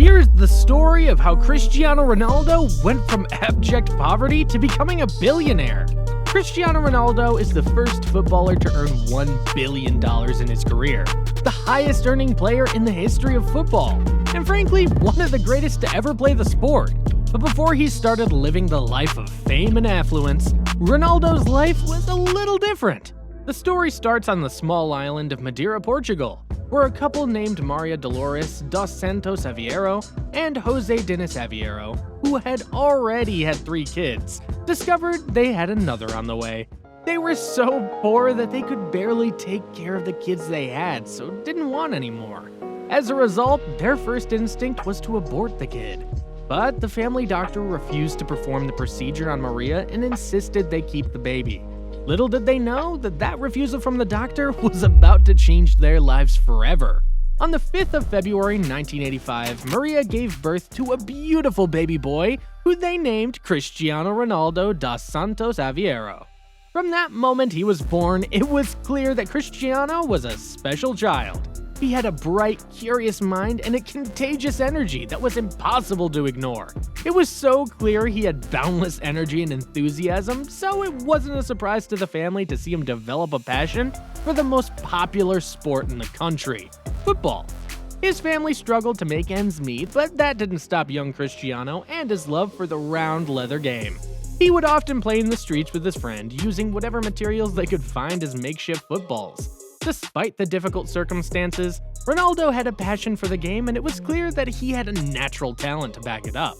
Here's the story of how Cristiano Ronaldo went from abject poverty to becoming a billionaire. Cristiano Ronaldo is the first footballer to earn $1 billion in his career, the highest earning player in the history of football, and frankly, one of the greatest to ever play the sport. But before he started living the life of fame and affluence, Ronaldo's life was a little different. The story starts on the small island of Madeira, Portugal, where a couple named Maria Dolores dos Santos Aveiro and Jose Diniz Aveiro, who had already had 3 kids, discovered they had another on the way. They were so poor that they could barely take care of the kids they had, so didn't want any more. As a result, their first instinct was to abort the kid. But the family doctor refused to perform the procedure on Maria and insisted they keep the baby. Little did they know that refusal from the doctor was about to change their lives forever. On the 5th of February 1985, Maria gave birth to a beautiful baby boy who they named Cristiano Ronaldo dos Santos Aveiro. From that moment he was born, it was clear that Cristiano was a special child. He had a bright, curious mind and a contagious energy that was impossible to ignore. It was so clear he had boundless energy and enthusiasm, so it wasn't a surprise to the family to see him develop a passion for the most popular sport in the country, football. His family struggled to make ends meet, but that didn't stop young Cristiano and his love for the round leather game. He would often play in the streets with his friend, using whatever materials they could find as makeshift footballs. Despite the difficult circumstances, Ronaldo had a passion for the game, and it was clear that he had a natural talent to back it up.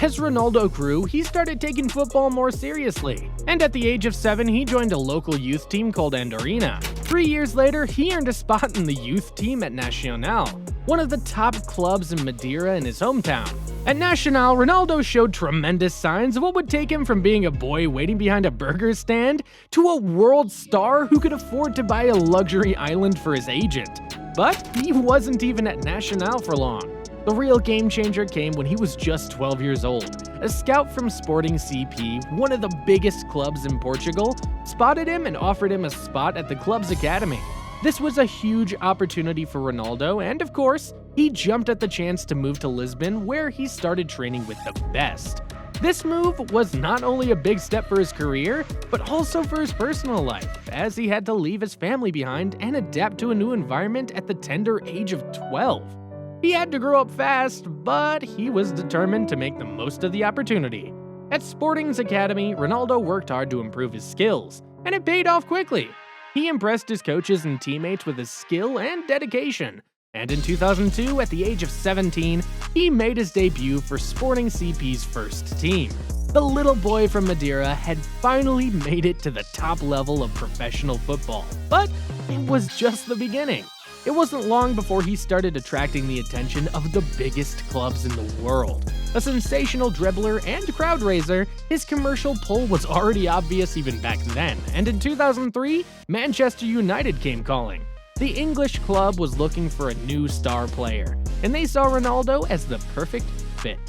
As Ronaldo grew, he started taking football more seriously, and at the age of 7, he joined a local youth team called Andorina. 3 years later, he earned a spot in the youth team at Nacional, one of the top clubs in Madeira in his hometown. At Nacional, Ronaldo showed tremendous signs of what would take him from being a boy waiting behind a burger stand to a world star who could afford to buy a luxury island for his agent. But he wasn't even at Nacional for long. The real game changer came when he was just 12 years old. A scout from Sporting CP, one of the biggest clubs in Portugal, spotted him and offered him a spot at the club's academy. This was a huge opportunity for Ronaldo, and of course, he jumped at the chance to move to Lisbon, where he started training with the best. This move was not only a big step for his career, but also for his personal life, as he had to leave his family behind and adapt to a new environment at the tender age of 12. He had to grow up fast, but he was determined to make the most of the opportunity. At Sporting's academy, Ronaldo worked hard to improve his skills, and it paid off quickly. He impressed his coaches and teammates with his skill and dedication, and in 2002, at the age of 17, he made his debut for Sporting CP's first team. The little boy from Madeira had finally made it to the top level of professional football, but it was just the beginning. It wasn't long before he started attracting the attention of the biggest clubs in the world. A sensational dribbler and crowd raiser, his commercial pull was already obvious even back then, and in 2003, Manchester United came calling. The English club was looking for a new star player, and they saw Ronaldo as the perfect fit.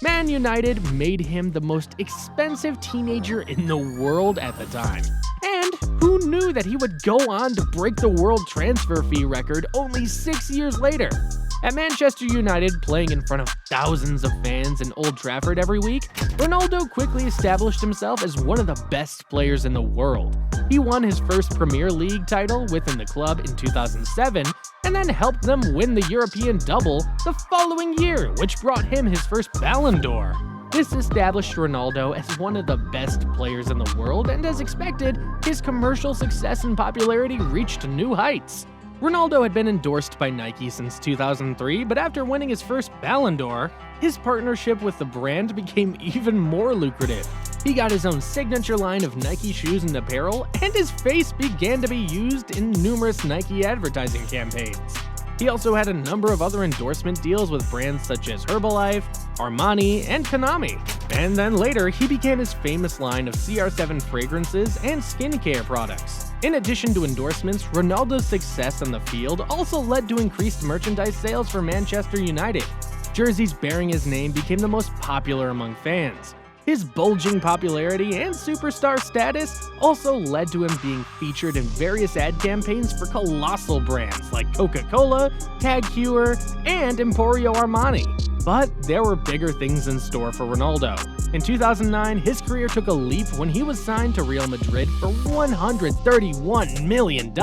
Man United made him the most expensive teenager in the world at the time. And who knew that he would go on to break the world transfer fee record only 6 years later? At Manchester United, playing in front of thousands of fans in Old Trafford every week, Ronaldo quickly established himself as one of the best players in the world. He won his first Premier League title within the club in 2007, and then helped them win the European double the following year, which brought him his first Ballon d'Or. This established Ronaldo as one of the best players in the world, and as expected, his commercial success and popularity reached new heights. Ronaldo had been endorsed by Nike since 2003, but after winning his first Ballon d'Or, his partnership with the brand became even more lucrative. He got his own signature line of Nike shoes and apparel, and his face began to be used in numerous Nike advertising campaigns. He also had a number of other endorsement deals with brands such as Herbalife, Armani, and Konami. And then later, he began his famous line of CR7 fragrances and skincare products. In addition to endorsements, Ronaldo's success on the field also led to increased merchandise sales for Manchester United. Jerseys bearing his name became the most popular among fans. His bulging popularity and superstar status also led to him being featured in various ad campaigns for colossal brands like Coca-Cola, Tag Heuer, and Emporio Armani. But there were bigger things in store for Ronaldo. In 2009, his career took a leap when he was signed to Real Madrid for $131 million,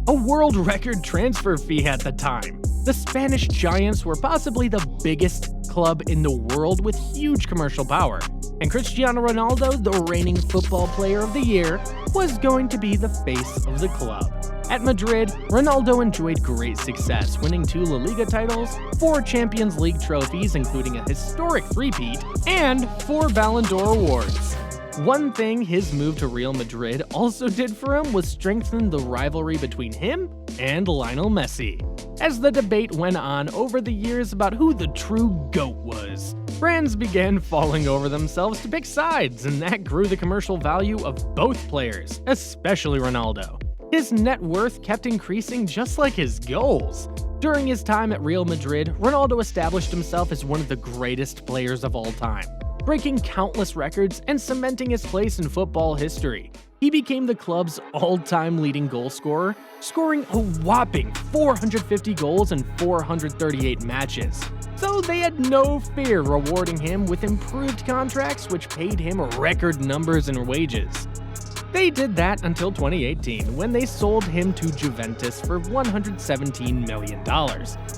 a world record transfer fee at the time. The Spanish Giants were possibly the biggest club in the world with huge commercial power, and Cristiano Ronaldo, the reigning football player of the year, was going to be the face of the club. At Madrid, Ronaldo enjoyed great success, winning 2 La Liga titles, 4 Champions League trophies including a historic three-peat, and 4 Ballon d'Or awards. One thing his move to Real Madrid also did for him was strengthen the rivalry between him and Lionel Messi. As the debate went on over the years about who the true GOAT was, brands began falling over themselves to pick sides, and that grew the commercial value of both players, especially Ronaldo. His net worth kept increasing just like his goals. During his time at Real Madrid, Ronaldo established himself as one of the greatest players of all time, breaking countless records and cementing his place in football history. He became the club's all-time leading goal scorer, scoring a whopping 450 goals in 438 matches. So they had no fear rewarding him with improved contracts which paid him record numbers in wages. They did that until 2018, when they sold him to Juventus for $117 million,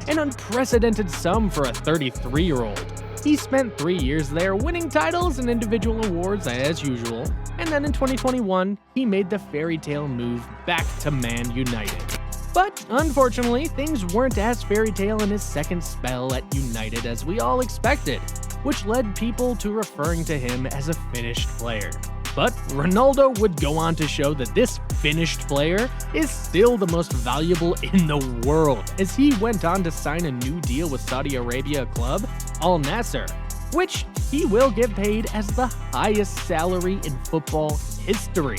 an unprecedented sum for a 33-year-old. He spent 3 years there winning titles and individual awards as usual, and then in 2021, he made the fairy tale move back to Man United. But unfortunately, things weren't as fairy tale in his second spell at United as we all expected, which led people to referring to him as a finished player. But Ronaldo would go on to show that this finished player is still the most valuable in the world, as he went on to sign a new deal with Saudi Arabia club Al Nassr, which he will get paid as the highest salary in football history.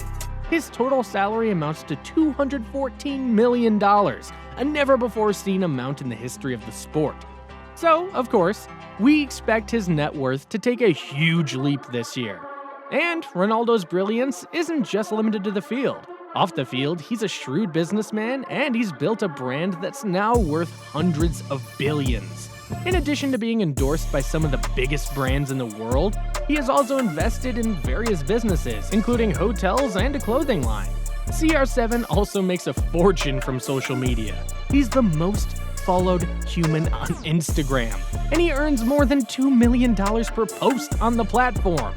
His total salary amounts to $214 million, a never-before-seen amount in the history of the sport. So, of course, we expect his net worth to take a huge leap this year. And Ronaldo's brilliance isn't just limited to the field. Off the field, he's a shrewd businessman, and he's built a brand that's now worth hundreds of billions. In addition to being endorsed by some of the biggest brands in the world, he has also invested in various businesses, including hotels and a clothing line. CR7 also makes a fortune from social media. He's the most followed human on Instagram, and he earns more than $2 million per post on the platform.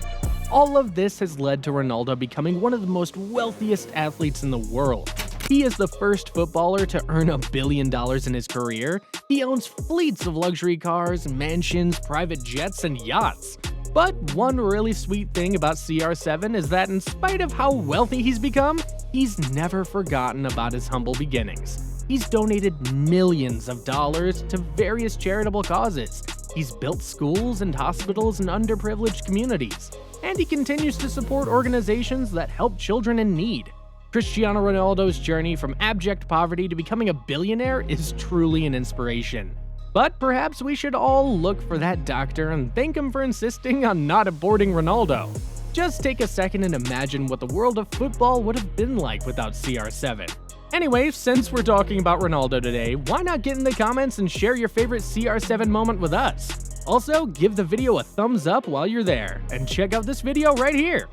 All of this has led to Ronaldo becoming one of the most wealthiest athletes in the world. He is the first footballer to earn $1 billion in his career. He owns fleets of luxury cars, mansions, private jets, and yachts. But one really sweet thing about CR7 is that in spite of how wealthy he's become, he's never forgotten about his humble beginnings. He's donated millions of dollars to various charitable causes. He's built schools and hospitals in underprivileged communities, and he continues to support organizations that help children in need. Cristiano Ronaldo's journey from abject poverty to becoming a billionaire is truly an inspiration. But perhaps we should all look for that doctor and thank him for insisting on not aborting Ronaldo. Just take a second and imagine what the world of football would have been like without CR7. Anyway, since we're talking about Ronaldo today, why not get in the comments and share your favorite CR7 moment with us? Also, give the video a thumbs up while you're there, and check out this video right here.